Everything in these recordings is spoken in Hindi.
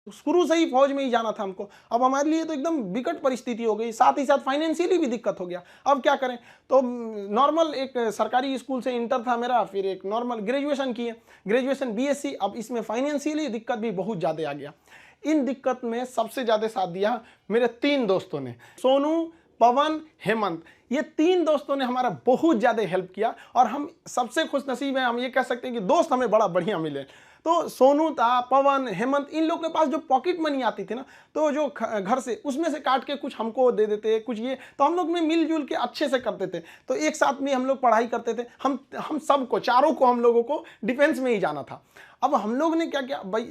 शुरू से ही फौज में ही जाना था हमको। अब हमारे लिए तो एकदम विकट परिस्थिति हो गई, साथ ही साथ फाइनेंशियली भी दिक्कत हो गया। अब क्या करें? तो नॉर्मल एक सरकारी स्कूल से इंटर था मेरा, फिर एक नॉर्मल ग्रेजुएशन किए, ग्रेजुएशन बीएससी। अब इसमें फाइनेंशियली दिक्कत भी बहुत ज़्यादा आ गया। इन दिक्कत में सबसे ज़्यादा साथ दिया मेरे 3 दोस्तों ने, सोनू, पवन, हेमंत। ये 3 दोस्तों ने हमारा बहुत ज़्यादा हेल्प किया और हम सबसे खुशनसीब हैं। हम ये कह सकते हैं कि दोस्त हमें बड़ा बढ़िया मिले। तो सोनू था, पवन, हेमंत, इन लोग के पास जो पॉकेट मनी आती थी ना, तो जो घर से उसमें से काट के कुछ हमको दे देते, कुछ ये, तो हम लोग में मिलजुल के अच्छे से करते थे। तो एक साथ में हम लोग पढ़ाई करते थे। हम सबको, चारों को, हम लोगों को डिफेंस में ही जाना था। अब हम लोग ने क्या किया भाई,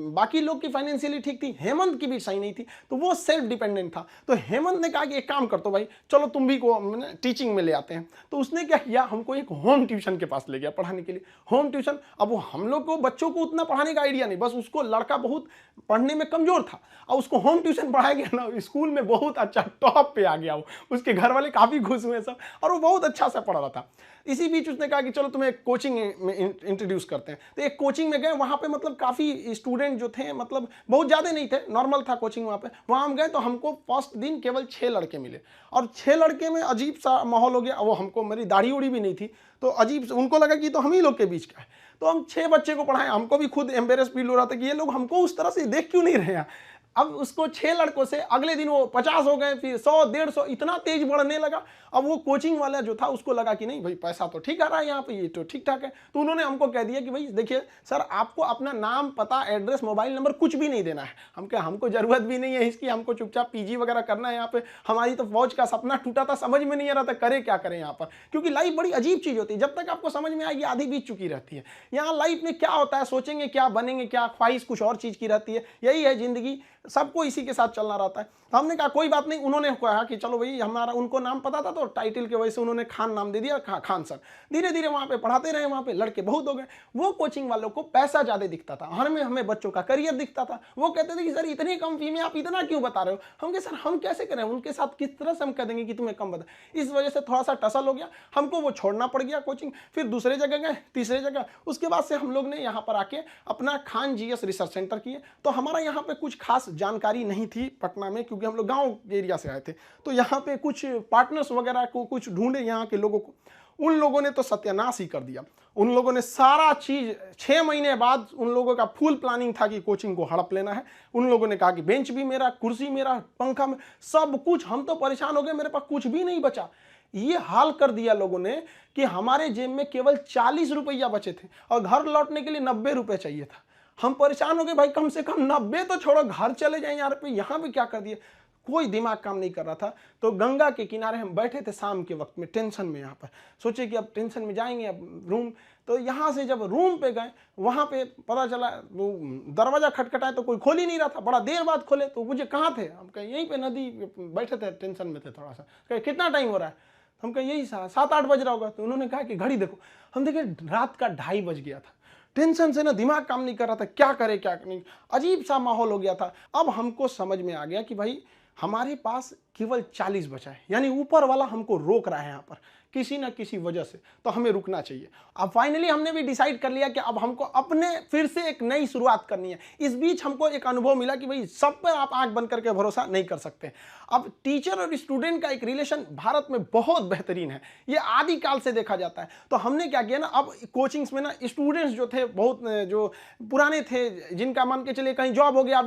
बाकी लोग की फाइनेंशियली ठीक थी, हेमंत की भी सही नहीं थी, तो वो सेल्फ डिपेंडेंट था। तो हेमंत ने कहा कि एक काम कर दो भाई, चलो तुम भी को टीचिंग में ले आते हैं। तो उसने क्या किया, हमको एक होम ट्यूशन के पास ले गया पढ़ाने के लिए। होम ट्यूशन, अब वो हम लोग को बच्चों को उतना पढ़ाने का आइडिया नहीं, बस उसको, लड़का बहुत पढ़ने में कमजोर था और उसको होम ट्यूशन पढ़ाया गया ना, स्कूल में बहुत अच्छा टॉप पे आ गया वो। उसके घर वाले काफ़ी खुश हुए सब, और वो बहुत अच्छा से पढ़ रहा था। इसी बीच उसने कहा कि चलो तुम्हें एक कोचिंग में इंट्रोड्यूस करते हैं। तो एक कोचिंग में गए, वहाँ पे मतलब काफ़ी स्टूडेंट जो थे, मतलब बहुत ज़्यादा नहीं थे, नॉर्मल था कोचिंग वहाँ पे। वहाँ हम गए तो हमको फर्स्ट दिन केवल 6 लड़के मिले, और 6 लड़के में अजीब सा माहौल हो गया। वो हमको, मेरी दाढ़ी उड़ी भी नहीं थी, तो अजीब, उनको लगा कि तो हम ही लोग के बीच का है। तो हम 6 बच्चे को पढ़ाएं, हमको भी खुद एम्बेरस फील हो रहा था कि ये लोग हमको उस तरह से देख क्यों नहीं रहे हैं। अब उसको 6 लड़कों से अगले दिन वो 50 हो गए, फिर 100, 150, इतना तेज बढ़ने लगा। अब वो कोचिंग वाला जो था उसको लगा कि नहीं भाई, पैसा तो ठीक आ रहा है यहाँ पे, ये तो ठीक ठाक है। तो उन्होंने हमको कह दिया कि भाई देखिए सर, आपको अपना नाम, पता, एड्रेस, मोबाइल नंबर कुछ भी नहीं देना है। हम क्या, हमको जरूरत भी नहीं है इसकी, हमको चुपचाप पीजी वगैरह करना है यहाँ पे। हमारी तो फौज का सपना टूटा था, समझ में नहीं आ रहा था करे क्या करें यहाँ पर, क्योंकि लाइफ बड़ी अजीब चीज होती है। जब तक आपको समझ में आएगी आधी बीत चुकी रहती है। यहाँ लाइफ में क्या होता है, सोचेंगे क्या, बनेंगे क्या, ख्वाहिश कुछ और चीज की रहती है। यही है जिंदगी, सबको इसी के साथ चलना रहता है। तो हमने कहा कोई बात नहीं। उन्होंने कहा कि चलो भाई, हमारा, उनको नाम पता था तो टाइटल के वजह से उन्होंने खान नाम दे दिया, खान सर। धीरे धीरे वहाँ पे पढ़ाते रहे, वहाँ पे लड़के बहुत हो गए। वो कोचिंग वालों को पैसा ज़्यादा दिखता था, हमें बच्चों का करियर दिखता था। वो कहते थे कि सर इतनी कम फी में आप इतना क्यों बता रहे हो। हम कहे सर हम कैसे करें, उनके साथ किस तरह से हम कह देंगे कि तुम्हें कम बता। इस वजह से थोड़ा सा टसल हो गया, हमको वो छोड़ना पड़ गया कोचिंग। फिर दूसरे जगह गए, तीसरे जगह। उसके बाद से हम लोग ने यहाँ पर आके अपना खान जीएस रिसर्च सेंटर किए। तो हमारा यहाँ पे कुछ खास जानकारी नहीं थी पटना में, क्योंकि हम लोग गांव एरिया से आए थे। तो यहाँ पे कुछ पार्टनर्स वगैरह को कुछ ढूंढे यहाँ के लोगों को, उन लोगों ने तो सत्यानाश ही कर दिया। उन लोगों ने सारा चीज, 6 महीने बाद उन लोगों का फुल प्लानिंग था कि कोचिंग को हड़प लेना है। उन लोगों ने कहा कि बेंच भी मेरा, कुर्सी मेरा, पंखा में, सब कुछ। हम तो परेशान हो गए, मेरे पास कुछ भी नहीं बचा। ये हाल कर दिया लोगों ने कि हमारे जेब में केवल 40 रुपया बचे थे और घर लौटने के लिए 90 रुपये चाहिए था। हम परेशान हो गए भाई, कम से कम 90 तो छोड़ो, घर चले जाए यार पे, यहाँ पे क्या कर दिए। कोई दिमाग काम नहीं कर रहा था। तो गंगा के किनारे हम बैठे थे शाम के वक्त में, टेंशन में। यहाँ पर सोचे कि अब टेंशन में जाएंगे, अब रूम। तो यहाँ से जब रूम पे गए, वहाँ पे पता चला वो दरवाजा खटखटाए तो कोई खोल ही नहीं रहा था। बड़ा देर बाद खोले तो मुझे कहाँ थे, हम कहे यहीं पे नदी बैठे थे, टेंशन में थे थोड़ा सा। कहे कितना टाइम हो रहा है, हम कहे यही 7-8 बज रहा होगा। तो उन्होंने कहा कि घड़ी देखो। हम देखे रात का 2:30 बज गया था। टेंशन से ना दिमाग काम नहीं कर रहा था, क्या करे क्या नहीं, अजीब सा माहौल हो गया था। अब हमको समझ में आ गया कि भाई हमारे पास केवल 40 बचा है, यानी ऊपर वाला हमको रोक रहा है यहाँ पर किसी ना किसी वजह से, तो हमें रुकना चाहिए। अब फाइनली हमने भी डिसाइड कर लिया कि अब हमको अपने फिर से एक नई शुरुआत करनी है। इस बीच हमको एक अनुभव मिला कि भाई सब पर आप आंख बंद करके भरोसा नहीं कर सकते। अब टीचर और स्टूडेंट का एक रिलेशन भारत में बहुत बेहतरीन है, ये आदिकाल से देखा जाता है। तो हमने क्या किया ना, अब कोचिंग्स में ना स्टूडेंट्स जो थे, बहुत जो पुराने थे, जिनका मान के चलिए कहीं जॉब हो गया,